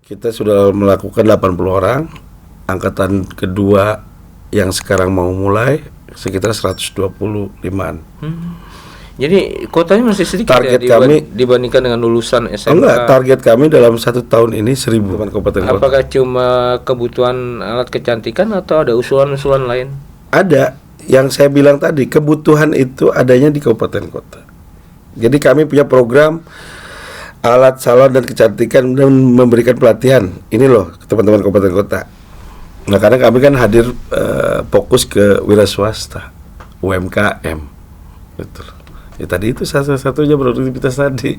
Kita sudah melakukan 80 orang. Angkatan kedua yang sekarang mau mulai sekitar 125-an. Jadi kotanya masih sedikit Target ya kami dibandingkan dengan lulusan SMK. Enggak, target kami dalam 1 tahun ini 1.000 kabupaten kota. Apakah cuma kebutuhan alat kecantikan atau ada usulan-usulan lain? Ada, yang saya bilang tadi, kebutuhan itu adanya di kabupaten kota. Jadi kami punya program alat salon dan kecantikan dan memberikan pelatihan. Ini loh teman-teman kabupaten kota. Nah, karena kami kan hadir fokus ke wira swasta, UMKM, betul. Ya tadi itu satu-satunya produktivitas tadi,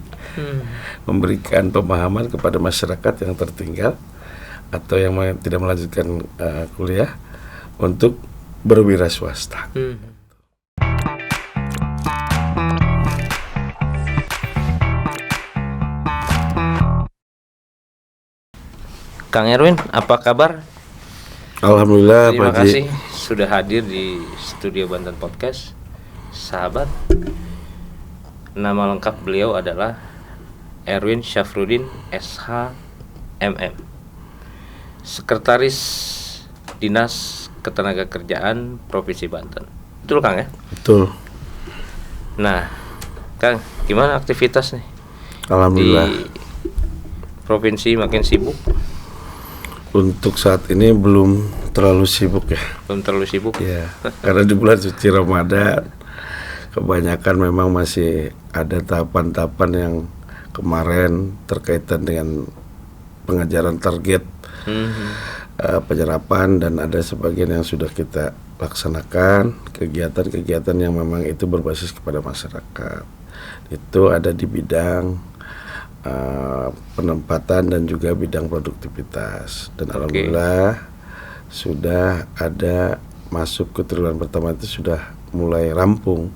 memberikan pemahaman kepada masyarakat yang tertinggal atau yang tidak melanjutkan kuliah untuk berwira swasta. Kang Erwin, apa kabar? Alhamdulillah, Terima Pak Ji. kasih sudah hadir di Studio Banten Podcast. Sahabat, nama lengkap beliau adalah Erwin Syafruddin SH MM, Sekretaris Dinas Ketenagakerjaan Provinsi Banten. Betul Kang ya? Betul. Nah, Kang, gimana aktivitas nih? Alhamdulillah. Di provinsi makin sibuk? Untuk saat ini belum terlalu sibuk ya. Belum terlalu sibuk? Ya, karena di bulan suci Ramadan kebanyakan memang masih ada tahapan-tahapan yang kemarin terkaitan dengan pengejaran target penyerapan, dan ada sebagian yang sudah kita laksanakan, kegiatan-kegiatan yang memang itu berbasis kepada masyarakat. Itu ada di bidang penempatan dan juga bidang produktivitas, dan alhamdulillah sudah ada masuk ke triwulan pertama itu sudah mulai rampung,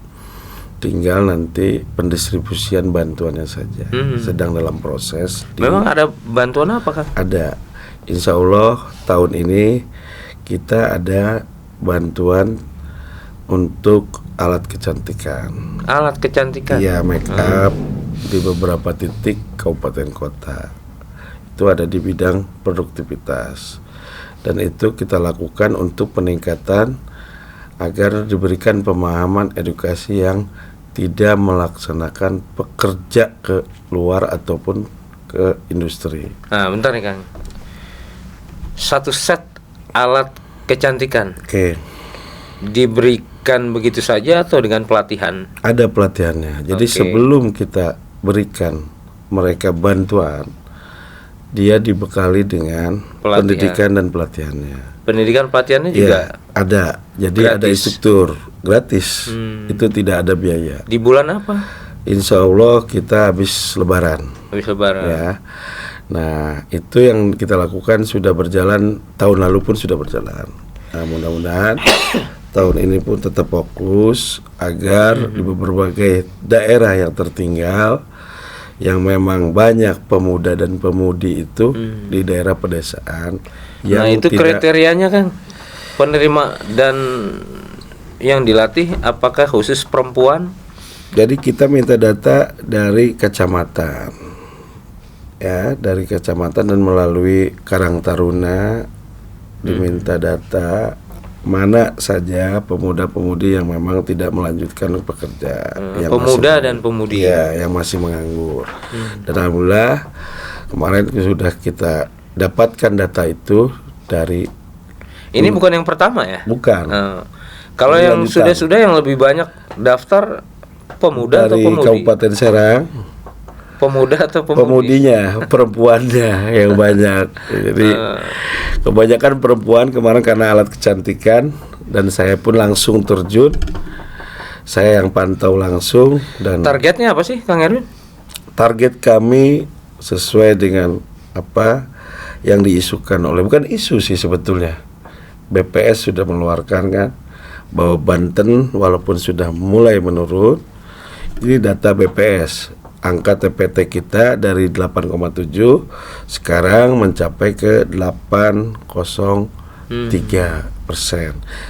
tinggal nanti pendistribusian bantuannya saja sedang dalam proses. Memang ada bantuan apa Kang? Ada, insya Allah tahun ini kita ada bantuan untuk alat kecantikan. Alat kecantikan? Iya, make up di beberapa titik kabupaten kota. Itu ada di bidang produktivitas, dan itu kita lakukan untuk peningkatan agar diberikan pemahaman edukasi yang tidak melaksanakan pekerja ke luar ataupun ke industri. Nah, bentar nih Kang. Satu set alat kecantikan. Oke. Diberikan begitu saja atau dengan pelatihan? Ada pelatihannya. Jadi sebelum kita berikan mereka bantuan, dia dibekali dengan pendidikan dan pelatihannya. Pendidikan pelatihannya juga ada. Jadi gratis. ada instruktur gratis. Itu tidak ada biaya. Di bulan apa? Insya Allah kita habis Lebaran. Habis Lebaran. Ya. Nah, itu yang kita lakukan sudah berjalan, tahun lalu pun sudah berjalan. Nah, mudah-mudahan tahun ini pun tetap fokus agar di berbagai daerah yang tertinggal, yang memang banyak pemuda dan pemudi itu di daerah pedesaan. Nah, itu kriterianya kan penerima dan yang dilatih apakah khusus perempuan? Jadi kita minta data dari kecamatan, ya, dari kecamatan, dan melalui Karang Taruna diminta data mana saja pemuda-pemudi yang memang tidak melanjutkan pekerjaan, yang pemuda dan pemudi ya, yang masih menganggur. Dan alhamdulillah kemarin sudah kita dapatkan data itu dari. Ini bukan yang pertama ya? Bukan. Kalau yang sudah yang lebih banyak daftar pemuda dari atau pemudi? Kabupaten Serang. Pemuda atau pemudi? Pemudinya, perempuannya yang banyak. Jadi kebanyakan perempuan kemarin karena alat kecantikan, dan saya pun langsung terjun. Saya yang pantau langsung. Dan targetnya apa sih Kang Erwin? Target kami sesuai dengan apa yang diisukan oleh, bukan isu sih sebetulnya, BPS sudah mengeluarkan kan, bahwa Banten walaupun sudah mulai menurun, ini data BPS, angka TPT kita dari 8,7 sekarang mencapai ke 8,03%.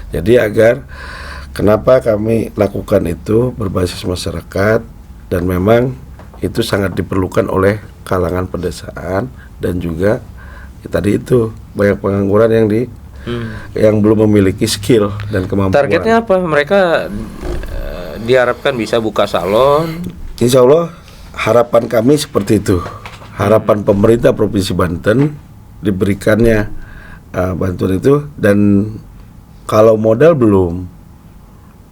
Jadi agar, kenapa kami lakukan itu berbasis masyarakat, dan memang itu sangat diperlukan oleh kalangan pedesaan dan juga tadi itu banyak pengangguran yang belum memiliki skill dan kemampuan. Targetnya apa? Mereka diharapkan bisa buka salon. Insya Allah harapan kami seperti itu. Harapan pemerintah Provinsi Banten diberikannya bantuan itu, dan kalau modal belum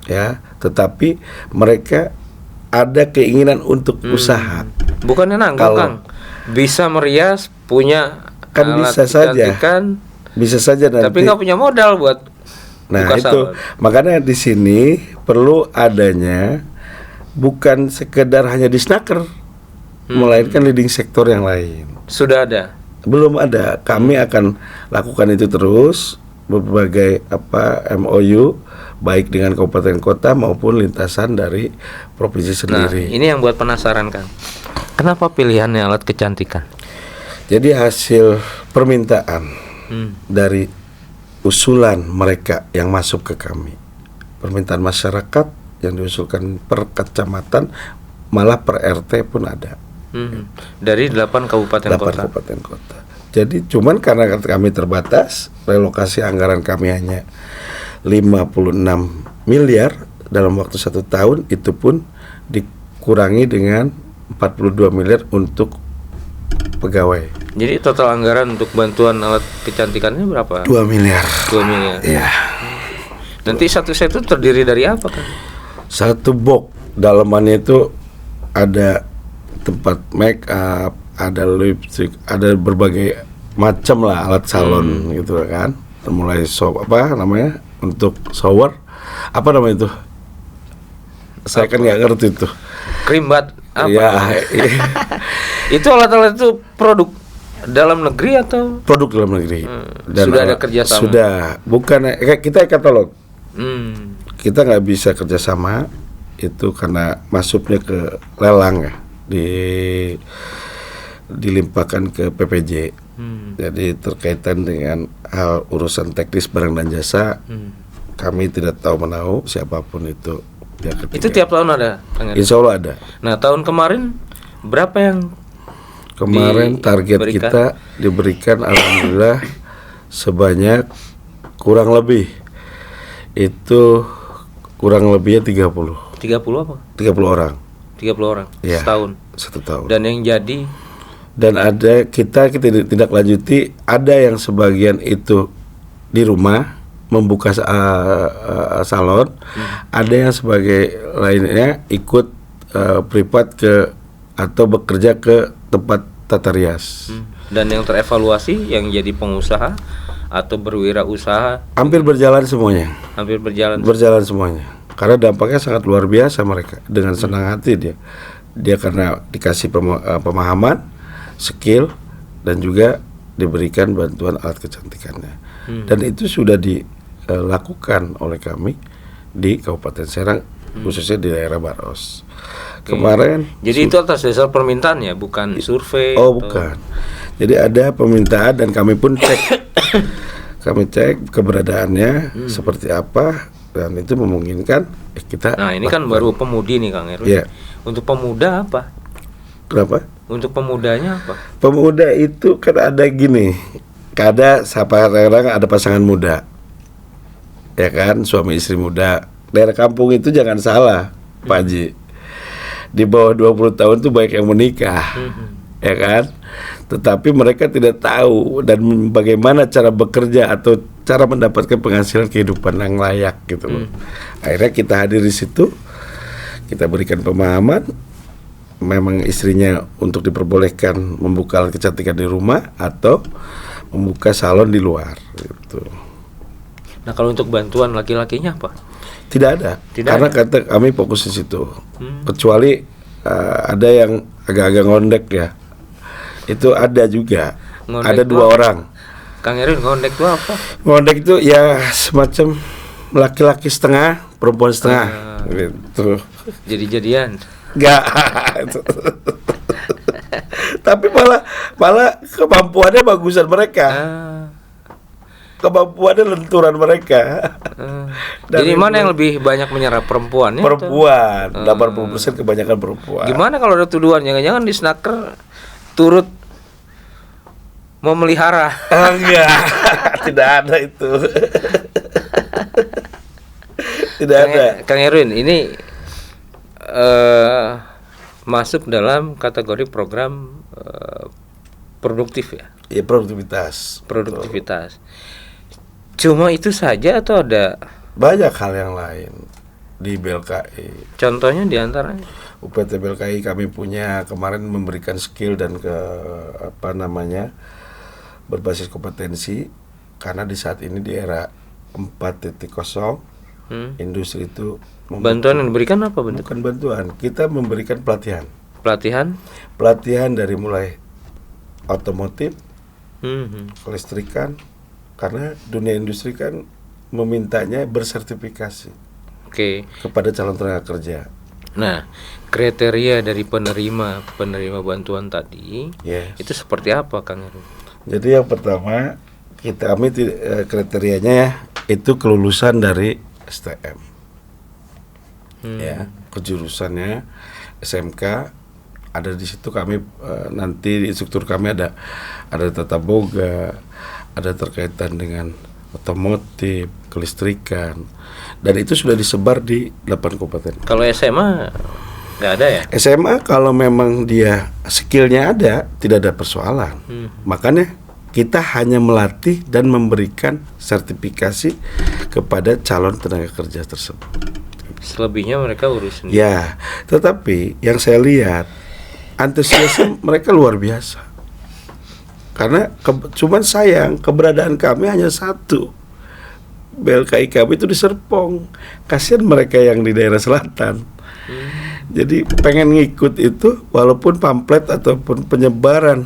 ya, tetapi mereka ada keinginan untuk usaha. Bukannya nanggung, Kang. Bisa merias, punya kan alat bisa saja. kecantikan, Bisa saja nanti. tapi nggak punya modal buat buka itu salon. makanya di sini perlu adanya bukan sekedar hanya di snaker, melainkan leading sektor yang lain. Sudah ada. Belum ada. Kami akan lakukan itu terus, berbagai MOU baik dengan kabupaten kota maupun lintasan dari provinsi sendiri. Nah, ini yang buat penasaran, Kang. Kenapa pilihannya alat kecantikan? Jadi hasil permintaan dari usulan mereka yang masuk ke kami, permintaan masyarakat yang diusulkan per kecamatan, malah per RT pun ada. Dari 8 kabupaten 8 kota. kabupaten kota. Jadi cuman karena kami terbatas, relokasi anggaran kami hanya 56 miliar dalam waktu 1 tahun, itu pun dikurangi dengan 42 miliar untuk pegawai. Jadi total anggaran untuk bantuan alat kecantikannya berapa? 2 miliar. 2 miliar. Iya. Nanti satu set itu terdiri dari apa, Kang? Satu box dalamannya itu ada tempat make up, ada lipstick, ada berbagai macam lah alat salon gitu kan. Mulai untuk shower, apa namanya itu? Saya kan nggak ngerti itu. Krim bat apa? Ya, Itu alat-alat itu produk dalam negeri atau produk dalam negeri. Dan sudah ada kerjasama? Sudah, bukan kita katalog. Kita nggak bisa kerjasama itu karena masuknya ke lelang ya, dilimpahkan ke PPJ. Jadi terkaitan dengan hal urusan teknis barang dan jasa, kami tidak tahu menahu siapapun itu. Itu tiap tahun ada, Kang? Insya Allah ada. Nah, tahun kemarin berapa yang kemarin target kita diberikan alhamdulillah sebanyak kurang lebih itu kurang lebihnya 30 apa? 30 orang. 30 orang Ya, setahun. 1 tahun. Dan yang jadi, Dan ada kita tidak lanjuti, ada yang sebagian itu di rumah membuka salon, ada yang sebagai lainnya ikut privat atau bekerja ke tempat tata rias. Dan yang terevaluasi yang jadi pengusaha atau berwirausaha Hampir berjalan semuanya. hampir berjalan. Berjalan semuanya. Karena dampaknya sangat luar biasa, mereka dengan senang hati dia karena dikasih pemahaman, skill, dan juga diberikan bantuan alat kecantikannya. Dan itu sudah dilakukan oleh kami di Kabupaten Serang, khususnya di daerah Baros. Kemarin. Jadi itu atas dasar permintaan ya, bukan survei? Oh, bukan. Jadi ada permintaan dan kami pun cek. Kami cek keberadaannya seperti apa, dan itu memungkinkan kita. Nah, ini kan baru pemudi nih, Kang Erwin. Iya. Untuk pemuda apa? Kenapa? Untuk pemudanya apa? Pemuda itu kan ada gini, kadang ada pasangan muda, ya kan, suami istri muda. Daerah kampung itu jangan salah, Pak Haji. Di bawah 20 tahun tuh banyak yang menikah, ya kan. Tetapi mereka tidak tahu dan bagaimana cara bekerja atau cara mendapatkan penghasilan kehidupan yang layak gitu loh. Akhirnya kita hadir di situ, kita berikan pemahaman. Memang istrinya untuk diperbolehkan membuka alat kecantikan di rumah atau membuka salon di luar gitu. Nah, kalau untuk bantuan laki-lakinya apa? Tidak ada. Karena kata kami fokus di situ. Kecuali ada yang agak-agak ngondek ya. Itu ada juga. Ngondek ada 2 orang. Kang Erwin, ngondek itu apa? Ngondek itu ya semacam laki-laki setengah, perempuan setengah gitu. Jadi-jadian. Enggak. Tapi malah kemampuannya bagusan mereka. Kemampuannya lenturan mereka. Jadi mana yang lebih banyak menyerap, perempuannya? Perempuan. 80% kebanyakan perempuan. Gimana kalau ada tuduhan jangan-jangan di snaker turut memelihara. Enggak, tidak ada itu. Tidak ada. Kang Erwin, ini masuk dalam kategori program produktif ya? Ya, produktivitas. Produktivitas. Cuma itu saja atau ada Banyak hal yang lain di BLKI. contohnya diantaranya? UPT BLKI kami punya kemarin memberikan skill dan berbasis kompetensi, karena di saat ini di era 4.0 industri itu Bantuan yang diberikan apa bentuk? bukan bantuan, kita memberikan pelatihan dari mulai otomotif, kelistrikan, karena dunia industri kan memintanya bersertifikasi Oke. kepada calon tenaga kerja. Nah, kriteria dari penerima bantuan tadi Yes. itu seperti apa, Kang Erwin? Jadi yang pertama kami kriterianya ya itu kelulusan dari STM, ya, kejurusannya SMK. Ada di situ kami nanti di instruktur kami ada tata boga, ada terkaitan dengan otomotif, kelistrikan, dan itu sudah disebar di 8 kabupaten. Kalau SMA nggak ada ya? SMA kalau memang dia skillnya ada, tidak ada persoalan. Makanya kita hanya melatih dan memberikan sertifikasi kepada calon tenaga kerja tersebut. Selebihnya mereka urus sendiri. Ya, tetapi yang saya lihat antusiasme mereka luar biasa. Karena cuman sayang keberadaan kami hanya satu. BLKI kami itu di Serpong. Kasihan mereka yang di daerah selatan. Jadi pengen ngikut itu walaupun pamflet ataupun penyebaran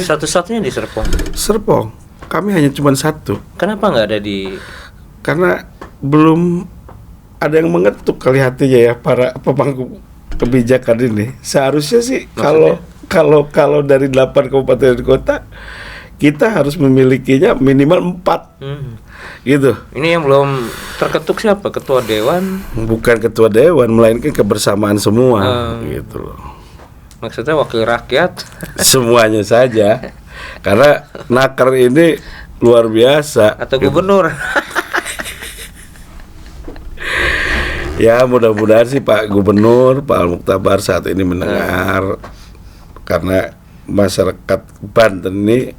Satu-satunya di Serpong. Serpong. Kami hanya cuma satu. Kenapa nggak ada di? Karena belum ada yang mengetuk kali hatinya ya para pemangku kebijakan ini. Seharusnya sih kalau dari 8 kabupaten dan kota kita harus memilikinya minimal 4. Gitu. Ini yang belum terketuk siapa? Ketua Dewan? Bukan ketua dewan, melainkan kebersamaan semua. Gitu loh. Maksudnya wakil rakyat? Semuanya saja. Karena nakar ini luar biasa. Atau gubernur? Ya mudah-mudahan sih Pak Gubernur, Pak Al-Muktabar saat ini mendengar. Karena masyarakat Banten ini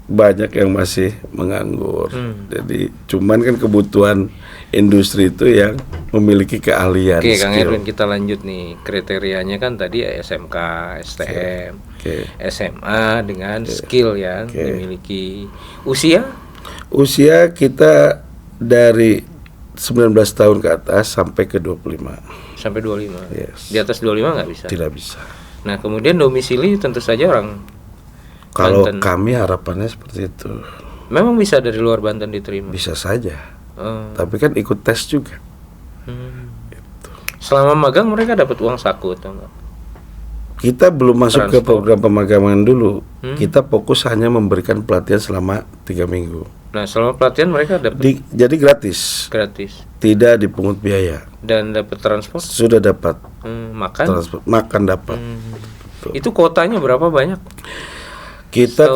banyak yang masih menganggur. Jadi cuman kan kebutuhan industri itu yang memiliki keahlian. Oke, Kang skill. Erwin, kita lanjut nih. Kriterianya kan tadi ya SMK, STM, SMA dengan skill yang dimiliki. Usia kita dari 19 tahun ke atas sampai ke 25. sampai 25. Yes. Di atas 25 nggak bisa. Tidak bisa. Nah, kemudian domisili tentu saja orang Kalau Banten. kami harapannya seperti itu. Memang bisa dari luar Banten diterima. Bisa saja. Oh. Tapi kan ikut tes juga. Selama magang mereka dapat uang saku atau enggak? Kita belum masuk ke Transport. program pemagangan dulu. Kita fokus hanya memberikan pelatihan selama 3 minggu. Nah, selama pelatihan mereka dapat Jadi gratis. gratis Tidak dipungut biaya. dan dapat transport, Sudah dapat makan. transport, makan dapat. Itu kuotanya berapa banyak? Kita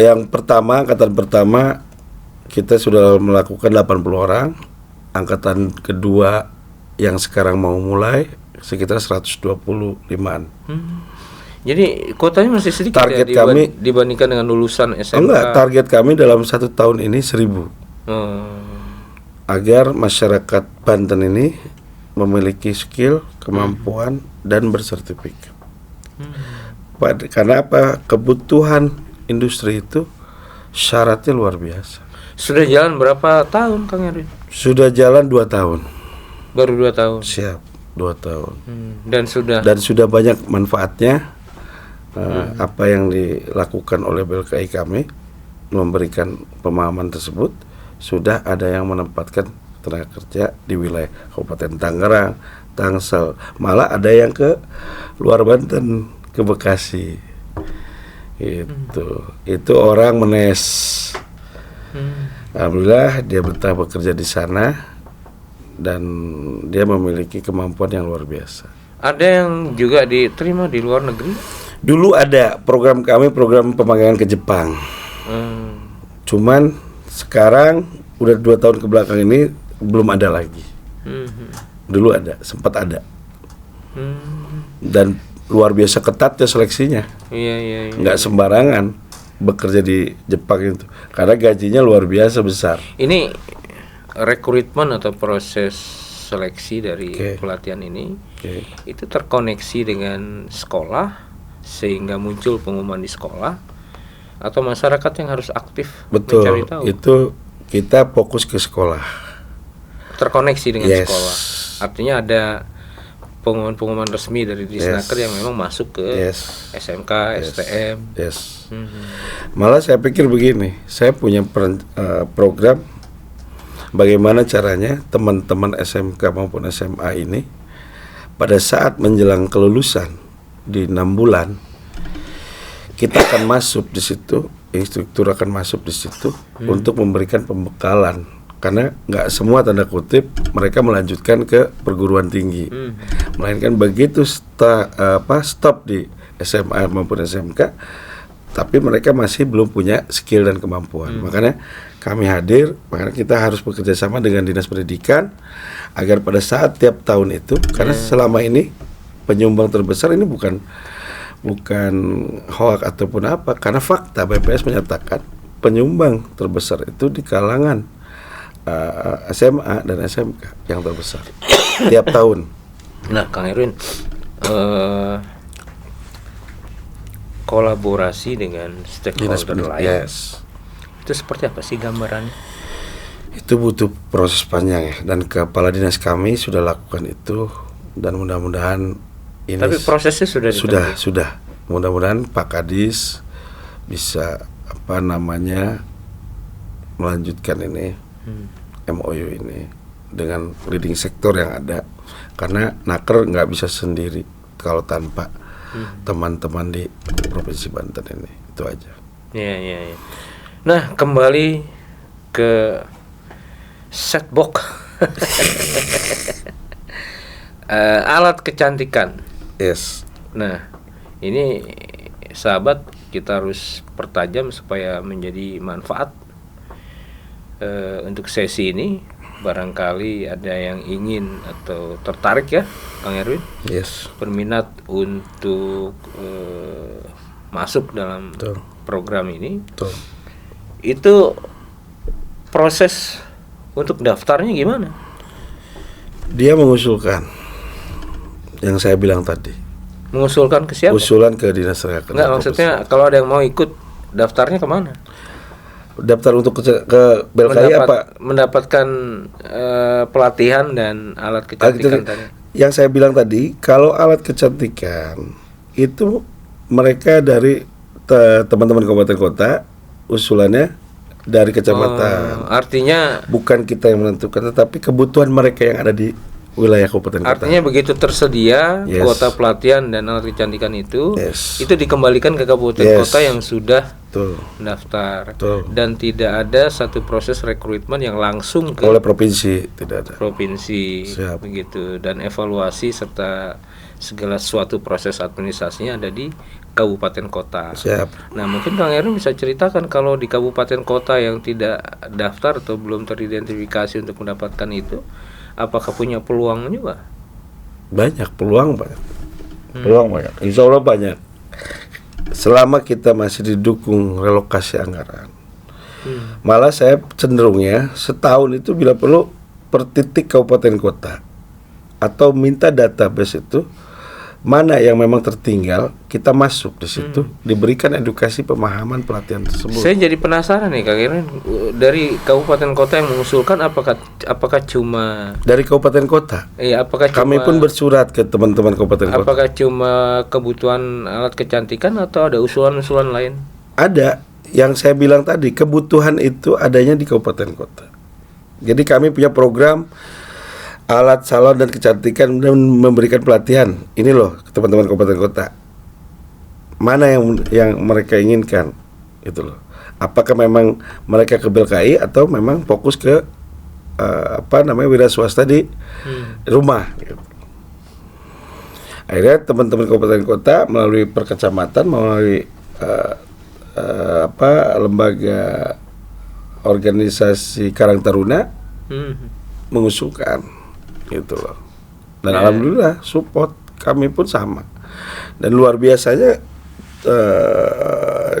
yang pertama, angkatan pertama kita sudah melakukan 80 orang. Angkatan kedua yang sekarang mau mulai sekitar 125-an. Jadi kuotanya masih sedikit Target ya kami- dibandingkan dengan lulusan SMK. Enggak, target kami dalam 1 tahun ini 1000. Agar masyarakat Banten ini memiliki skill, kemampuan dan bersertifikat. Karena apa? Kebutuhan industri itu syaratnya luar biasa. Sudah jalan berapa tahun, Kang Erwin? Sudah jalan 2 tahun. Baru 2 tahun. Siap, 2 tahun. Dan sudah Dan sudah banyak manfaatnya. Apa yang dilakukan oleh BLKI kami memberikan pemahaman tersebut. Sudah ada yang menempatkan tenaga kerja di wilayah Kabupaten Tangerang, Tangsel, malah ada yang ke luar Banten, ke Bekasi. Itu orang menes. Alhamdulillah dia betah bekerja di sana dan dia memiliki kemampuan yang luar biasa. ada yang juga diterima di luar negeri. Dulu ada program kami, program pemanggangan ke Jepang. Cuman sekarang udah 2 tahun ke belakang ini belum ada lagi. Dulu ada, sempat ada. Dan luar biasa ketat ya seleksinya. Iya. Nggak sembarangan bekerja di Jepang itu, karena gajinya luar biasa besar. Ini rekrutmen atau proses seleksi dari pelatihan ini itu terkoneksi dengan sekolah sehingga muncul pengumuman di sekolah, atau masyarakat yang harus aktif mencari tahu? Itu kita fokus ke sekolah. Terkoneksi dengan sekolah. Artinya ada pengumuman resmi dari Disnaker yang memang masuk ke SMK, STM. Malah saya pikir begini, saya punya program bagaimana caranya teman-teman SMK maupun SMA ini pada saat menjelang kelulusan di 6 bulan kita akan masuk di situ, instruktur akan masuk di situ untuk memberikan pembekalan, karena nggak semua tanda kutip mereka melanjutkan ke perguruan tinggi, melainkan begitu stop di SMA maupun SMK, tapi mereka masih belum punya skill dan kemampuan. Makanya kami hadir, makanya kita harus bekerja sama dengan Dinas Pendidikan agar pada saat tiap tahun itu, karena selama ini penyumbang terbesar ini bukan hoak ataupun apa, karena fakta BPS menyatakan penyumbang terbesar itu di kalangan SMA dan SMK yang terbesar tiap tahun. Nah, Kang Erwin, kolaborasi dengan stakeholder lain itu seperti apa sih gambarannya? Itu butuh proses panjang ya, dan kepala dinas kami sudah lakukan itu, dan mudah-mudahan ini. Tapi prosesnya sudah. Mudah-mudahan Pak Kadis bisa melanjutkan ini MOU ini dengan leading sektor yang ada, karena Naker nggak bisa sendiri kalau tanpa teman-teman di Provinsi Banten ini. Itu aja. Iya. Nah, kembali ke setbox. Alat kecantikan. Nah, ini sahabat kita harus pertajam supaya menjadi manfaat. Untuk sesi ini barangkali ada yang ingin atau tertarik ya, Kang Erwin, berminat untuk masuk dalam program ini. Itu proses untuk daftarnya gimana? Dia mengusulkan yang saya bilang tadi. Mengusulkan ke siapa? Usulan ke Dinas Tenaga Kerja. Enggak, maksudnya kalau ada yang mau ikut, daftarnya kemana? Daftar untuk ke BLKI mendapatkan pelatihan dan alat kecantikan tadi. Yang saya bilang tadi, kalau alat kecantikan itu mereka dari teman-teman kabupaten kota, usulannya dari kecamatan. Artinya bukan kita yang menentukan, tetapi kebutuhan mereka yang ada di wilayah kabupaten kota. Artinya begitu tersedia kuota pelatihan dan alat kecantikan itu dikembalikan ke kabupaten kota yang sudah mendaftar. Dan tidak ada satu proses rekrutmen yang langsung ke oleh provinsi, tidak ada. Provinsi. Begitu, dan evaluasi serta segala suatu proses administrasinya ada di kabupaten kota. Nah, mungkin Kang Erwin bisa ceritakan kalau di kabupaten kota yang tidak daftar atau belum teridentifikasi untuk mendapatkan itu, apakah punya peluang juga? Peluang banyak. Insya Allah banyak. Selama kita masih didukung relokasi anggaran. Malah saya cenderungnya setahun itu bila perlu per titik kabupaten kota, atau minta database itu mana yang memang tertinggal, kita masuk di situ, diberikan edukasi pemahaman pelatihan tersebut. Saya jadi penasaran nih Kang Erwin, dari kabupaten kota yang mengusulkan, apakah cuma dari kabupaten kota? Iya, apakah kami pun bersurat ke teman-teman kabupaten kota. Apakah cuma kebutuhan alat kecantikan atau ada usulan-usulan lain? Ada, yang saya bilang tadi, kebutuhan itu adanya di kabupaten kota. Jadi kami punya program alat salon dan kecantikan dan memberikan pelatihan. Ini loh teman-teman kabupaten kota, mana yang mereka inginkan, itu loh. Apakah memang mereka ke BLKI atau memang fokus ke wira swasta di rumah gitu. Akhirnya teman-teman kabupaten kota melalui perkecamatan, melalui lembaga organisasi Karang Taruna mengusulkan gitu loh. Dan alhamdulillah support kami pun sama. Dan luar biasanya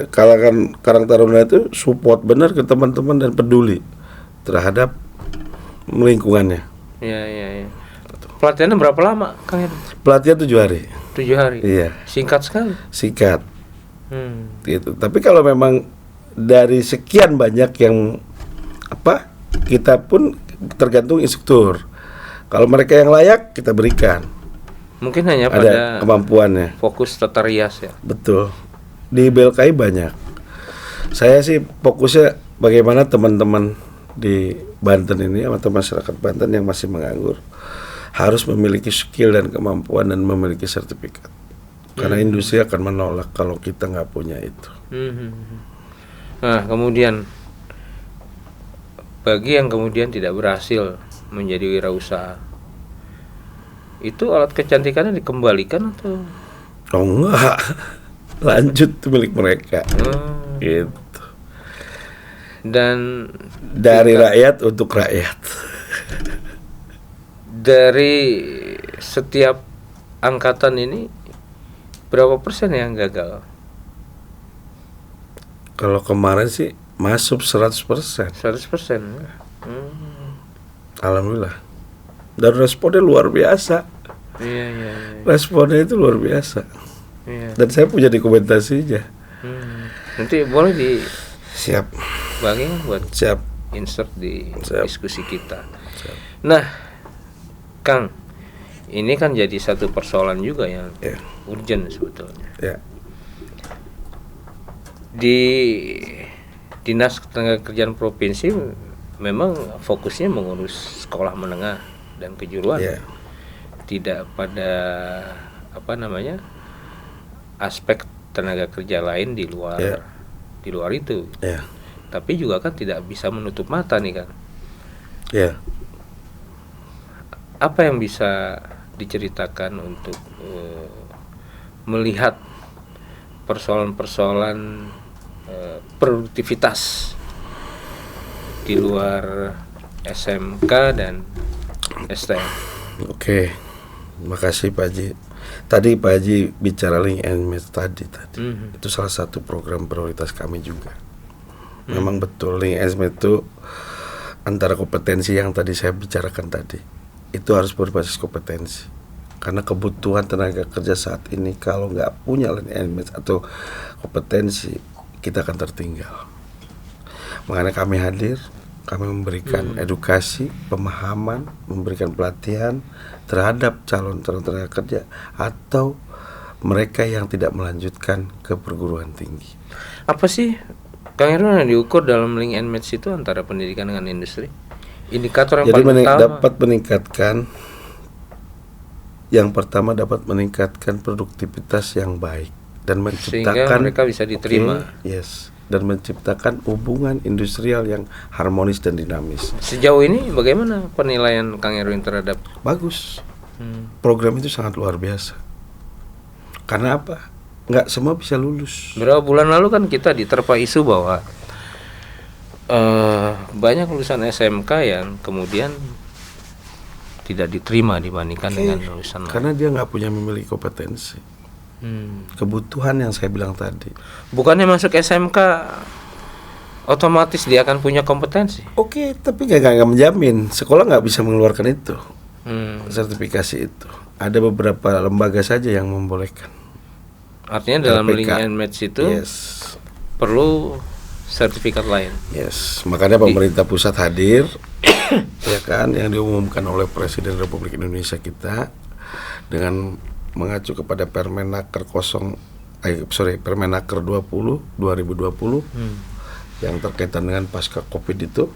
kalangan Karang Taruna itu support benar ke teman-teman dan peduli terhadap lingkungannya. Iya. Pelatihannya berapa lama, Kang Heru? Pelatihan 7 hari. 7 hari. Iya. Singkat sekali. Singkat. Gitu. Tapi kalau memang dari sekian banyak yang kita pun tergantung instruktur. Kalau mereka yang layak kita berikan. Mungkin hanya ada pada kemampuannya. Fokus tata rias ya. Betul. Di BLKI banyak. Saya sih fokusnya bagaimana teman-teman di Banten ini atau masyarakat Banten yang masih menganggur harus memiliki skill dan kemampuan dan memiliki sertifikat. Karena industri akan menolak kalau kita nggak punya itu. Nah, kemudian bagi yang kemudian tidak berhasil menjadi wirausaha, itu alat kecantikannya dikembalikan atau? Oh enggak, lanjut milik mereka. Gitu. Dan dari rakyat untuk rakyat. Dari setiap angkatan ini berapa persen yang gagal? Kalau kemarin sih masuk 100%. 100%. Alhamdulillah. Dan responnya luar biasa. Iya. Responnya itu luar biasa. Iya. Dan saya punya dokumentasinya. Nanti boleh di Siap. bagi buat Siap. insert di Siap. diskusi kita. Siap. Nah, Kang, ini kan jadi satu persoalan juga yang urgent sebetulnya. Ya. Di Dinas Ketenagakerjaan Provinsi memang fokusnya mengurus sekolah menengah dan kejuruan. Tidak pada aspek tenaga kerja lain di luar itu. Tapi juga kan tidak bisa menutup mata nih, Kang. Apa yang bisa diceritakan untuk melihat persoalan-persoalan produktivitas di luar SMK dan STM? Oke. Makasih Pak Haji. Tadi Pak Haji bicara link and match tadi. Itu salah satu program prioritas kami juga. Memang betul link and match itu antara kompetensi yang tadi saya bicarakan tadi. Itu harus berbasis kompetensi. Karena kebutuhan tenaga kerja saat ini kalau nggak punya link and match atau kompetensi, kita akan tertinggal. Makanya kami hadir, kami memberikan edukasi, pemahaman, memberikan pelatihan terhadap calon tenaga kerja atau mereka yang tidak melanjutkan ke perguruan tinggi. Apa sih, Kang Heru, yang diukur dalam link and match itu antara pendidikan dengan industri? Indikator yang paling utama dapat meningkatkan, yang pertama dapat meningkatkan produktivitas yang baik dan menciptakan sehingga mereka bisa diterima. Dan menciptakan hubungan industrial yang harmonis dan dinamis. Sejauh ini bagaimana penilaian Kang Heru terhadap? Bagus. Program itu sangat luar biasa. Karena apa? Nggak semua bisa lulus. Berapa bulan lalu kan kita diterpa isu bahwa banyak lulusan SMK yang kemudian tidak diterima dibandingkan dengan lulusan karena dia nggak punya memiliki kompetensi. Kebutuhan yang saya bilang tadi. Bukannya masuk SMK otomatis dia akan punya kompetensi? Oke, tapi nggak menjamin. Sekolah nggak bisa mengeluarkan itu. Sertifikasi itu. Ada beberapa lembaga saja yang membolehkan. Artinya dalam link and match itu perlu sertifikat lain. Makanya pemerintah pusat hadir, ya kan, yang diumumkan oleh Presiden Republik Indonesia kita dengan mengacu kepada Permenaker Permenaker 2020 yang terkaitan dengan pasca Covid itu.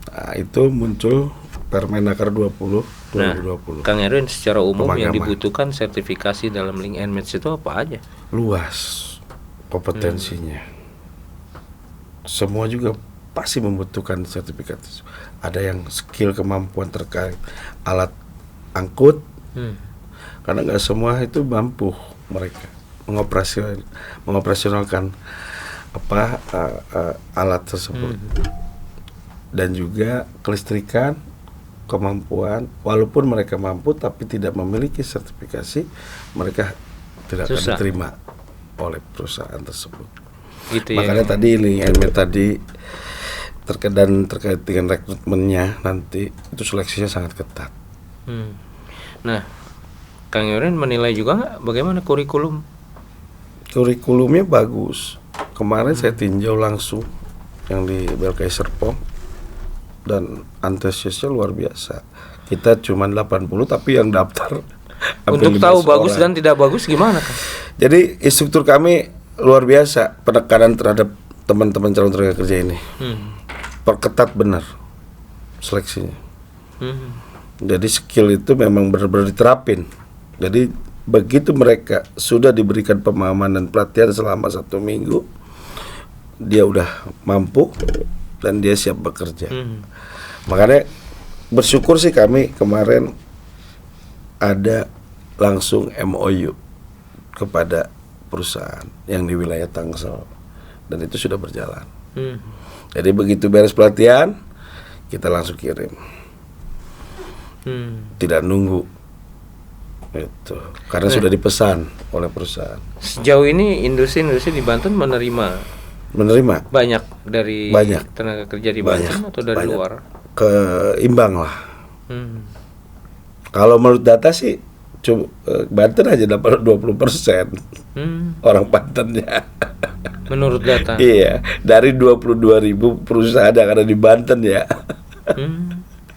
Nah, itu muncul Permenaker 2020. Kang Heru, secara umum yang dibutuhkan sertifikasi dalam link and match itu apa aja? Luas kompetensinya. Semua juga pasti membutuhkan sertifikat. Ada yang skill kemampuan terkait alat angkut, karena nggak semua itu mampu mereka mengoperasionalkan alat tersebut. Dan juga kelistrikan, kemampuan, walaupun mereka mampu tapi tidak memiliki sertifikasi, mereka tidak akan diterima oleh perusahaan tersebut. Gitu makanya ya. Tadi Elmer tadi terkait dengan rekrutmennya nanti itu seleksinya sangat ketat. Nah, Kang Yorin menilai juga nggak bagaimana kurikulum? Kurikulumnya bagus. Kemarin saya tinjau langsung yang di BLKI Serpong dan antusiasnya luar biasa. Kita cuma 80 tapi yang daftar untuk tahu bagus dan tidak bagus gimana kan? Jadi instruktur kami luar biasa penekanan terhadap teman-teman calon tenaga kerja ini. Perketat benar seleksinya. Jadi skill itu memang benar-benar diterapin. Jadi begitu mereka sudah diberikan pemahaman dan pelatihan selama 1 minggu, dia udah mampu dan dia siap bekerja. Makanya bersyukur sih kami kemarin ada langsung MOU kepada perusahaan yang di wilayah Tangsel dan itu sudah berjalan. Jadi begitu beres pelatihan kita langsung kirim, tidak nunggu itu karena sudah dipesan oleh perusahaan. Sejauh ini industri di Banten menerima banyak dari tenaga kerja di Banten atau dari luar? Keimbang lah. Kalau menurut data sih Banten aja dapat 20% orang Bantennya. Menurut data? Iya, dari 22.000 perusahaan yang ada di Banten ya.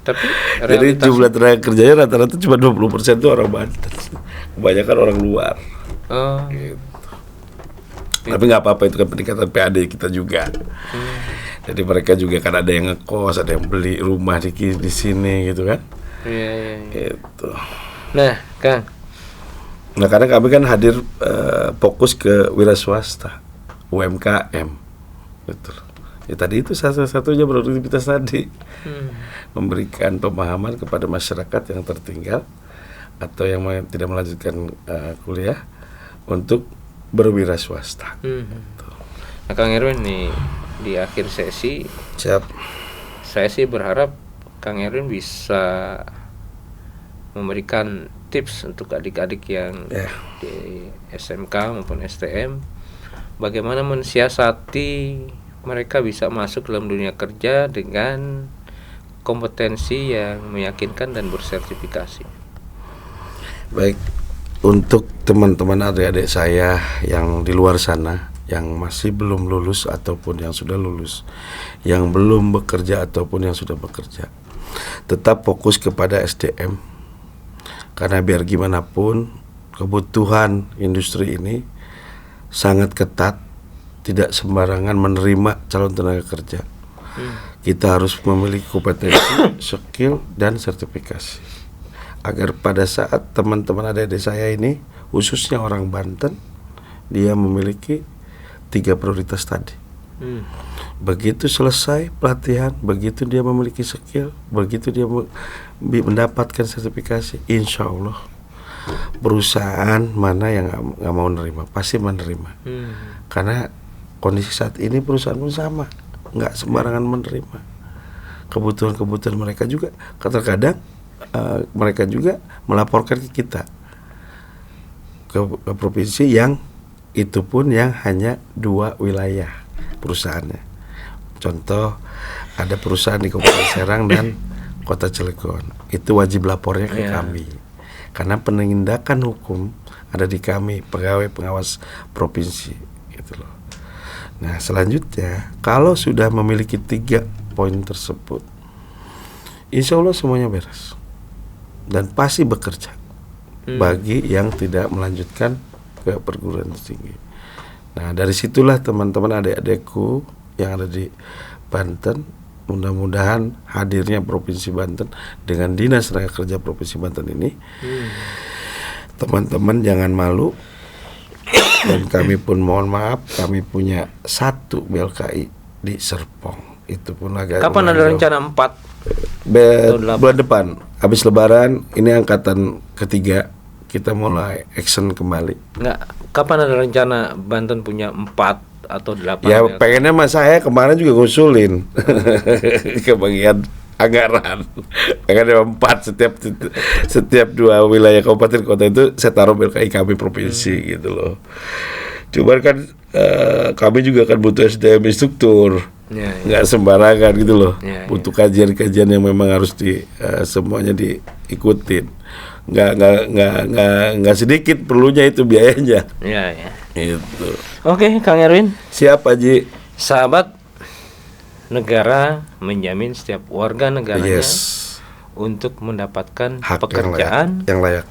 Tapi jadi jumlah tenaga kerjanya rata-rata cuma 20% itu orang Banten. Kebanyakan orang luar. Gitu. Tapi nggak apa-apa, itu kan peningkatan PAD kita juga. Jadi mereka juga kan ada yang ngekos, ada yang beli rumah di sini gitu kan. Iya. Gitu. Nah, Kang. Nah, karena kami kan hadir fokus ke wira swasta, UMKM. Betul. Ya tadi itu satu-satunya produktivitas tadi. Memberikan pemahaman kepada masyarakat yang tertinggal atau yang tidak melanjutkan kuliah untuk berwira swasta. Nah, Kang Erwin nih di akhir sesi, siap. Saya sih berharap Kang Erwin bisa memberikan tips untuk adik-adik yang di SMK maupun STM, bagaimana mensiasati mereka bisa masuk dalam dunia kerja dengan kompetensi yang meyakinkan dan bersertifikasi. Baik, untuk teman-teman adik-adik saya yang di luar sana, yang masih belum lulus ataupun yang sudah lulus, yang belum bekerja ataupun yang sudah bekerja, tetap fokus kepada SDM. Karena biar gimana pun kebutuhan industri ini sangat ketat, tidak sembarangan menerima calon tenaga kerja. Kita harus memiliki kompetensi, skill, dan sertifikasi agar pada saat teman-teman adik-adik saya ini, khususnya orang Banten, dia memiliki 3 prioritas tadi. Begitu selesai pelatihan, begitu dia memiliki skill, begitu dia mendapatkan sertifikasi, insya Allah perusahaan mana yang nggak mau menerima pasti menerima. Karena kondisi saat ini perusahaan pun sama, nggak sembarangan menerima. Kebutuhan mereka juga kadang-kadang mereka juga melaporkan ke kita ke provinsi yang itu pun yang hanya 2 wilayah perusahaannya. Contoh ada perusahaan di Kabupaten Serang dan Kota Cilegon, itu wajib lapornya ke kami karena penindakan hukum ada di kami, pegawai pengawas provinsi gitu loh. Nah selanjutnya kalau sudah memiliki 3 poin tersebut, insya Allah semuanya beres dan pasti bekerja bagi yang tidak melanjutkan ke perguruan tinggi. Nah dari situlah teman-teman adik-adikku yang ada di Banten, mudah-mudahan hadirnya Provinsi Banten dengan Dinas Tenaga Kerja Provinsi Banten ini, teman-teman jangan malu. Dan kami pun mohon maaf, kami punya 1 BLKI di Serpong. Itu pun agak. Kapan ada rencana 4? Bulan depan, habis Lebaran, ini angkatan ketiga kita mulai action kembali. Nggak, kapan ada rencana Banten punya 4 atau 8? Ya pengennya mas saya kemarin juga ngusulin ke bagian anggaran, pengen 4 setiap 2 wilayah kabupaten kota itu saya taruh BLKI kami provinsi gitu loh. Cuman kan kami juga kan butuh SDM instruktur, nggak sembarangan gitu loh. Butuh kajian-kajian yang memang harus semuanya diikutin. Nggak sedikit perlunya itu biayanya. Itu. Oke, Kang Erwin. Siap, Haji. Sahabat, negara menjamin setiap warga negaranya untuk mendapatkan hak pekerjaan yang layak.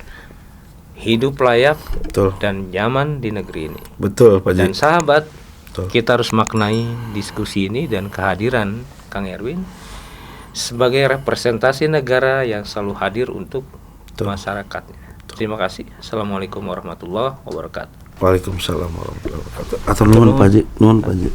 Hidup layak. Betul. Dan nyaman di negeri ini. Betul, Pak Ji. Dan sahabat, betul. Kita harus maknai diskusi ini dan kehadiran Kang Erwin sebagai representasi negara yang selalu hadir untuk masyarakatnya. Terima kasih. Assalamualaikum warahmatullahi wabarakatuh. Waalaikumsalam warahmatullahi wabarakatuh. Atau nuhun Pak Ji, nuhun Pak Ji.